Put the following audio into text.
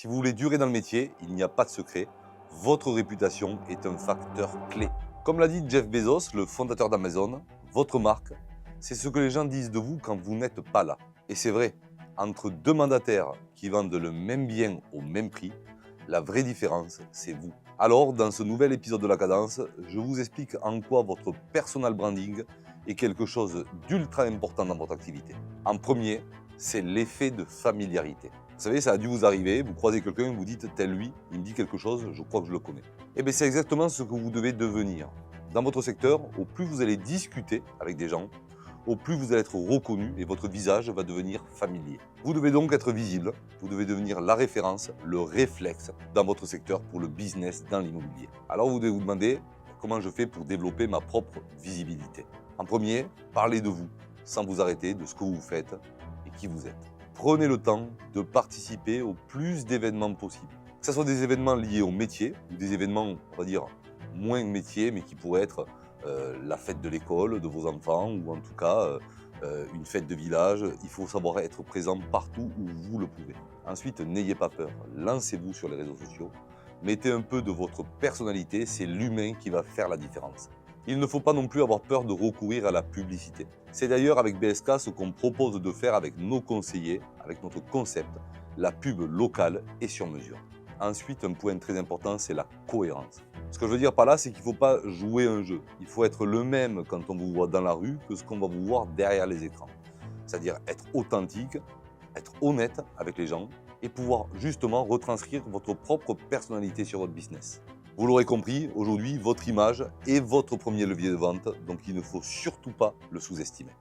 Si vous voulez durer dans le métier, il n'y a pas de secret. Votre réputation est un facteur clé. Comme l'a dit Jeff Bezos, le fondateur d'Amazon, votre marque, c'est ce que les gens disent de vous quand vous n'êtes pas là. Et c'est vrai, entre deux mandataires qui vendent le même bien au même prix, la vraie différence, c'est vous. Alors, dans ce nouvel épisode de La Cadence, je vous explique en quoi votre personal branding est quelque chose d'ultra important dans votre activité. En premier, c'est l'effet de familiarité. Vous savez, ça a dû vous arriver, vous croisez quelqu'un, vous dites « tel lui, il me dit quelque chose, je crois que je le connais ». Eh bien, c'est exactement ce que vous devez devenir. Dans votre secteur, au plus vous allez discuter avec des gens, au plus vous allez être reconnu et votre visage va devenir familier. Vous devez donc être visible, vous devez devenir la référence, le réflexe dans votre secteur pour le business dans l'immobilier. Alors vous devez vous demander comment je fais pour développer ma propre visibilité. En premier, parlez de vous, sans vous arrêter de ce que vous faites et qui vous êtes. Prenez le temps de participer au plus d'événements possibles. Que ce soit des événements liés au métier ou des événements, on va dire, moins métier, mais qui pourraient être la fête de l'école de vos enfants ou en tout cas une fête de village. Il faut savoir être présent partout où vous le pouvez. Ensuite, n'ayez pas peur. Lancez-vous sur les réseaux sociaux. Mettez un peu de votre personnalité. C'est l'humain qui va faire la différence. Il ne faut pas non plus avoir peur de recourir à la publicité. C'est d'ailleurs avec BSK ce qu'on propose de faire avec nos conseillers, avec notre concept, la pub locale et sur mesure. Ensuite, un point très important, c'est la cohérence. Ce que je veux dire par là, c'est qu'il ne faut pas jouer un jeu. Il faut être le même quand on vous voit dans la rue que ce qu'on va vous voir derrière les écrans. C'est-à-dire être authentique, être honnête avec les gens et pouvoir justement retranscrire votre propre personnalité sur votre business. Vous l'aurez compris, aujourd'hui, votre image est votre premier levier de vente, donc il ne faut surtout pas le sous-estimer.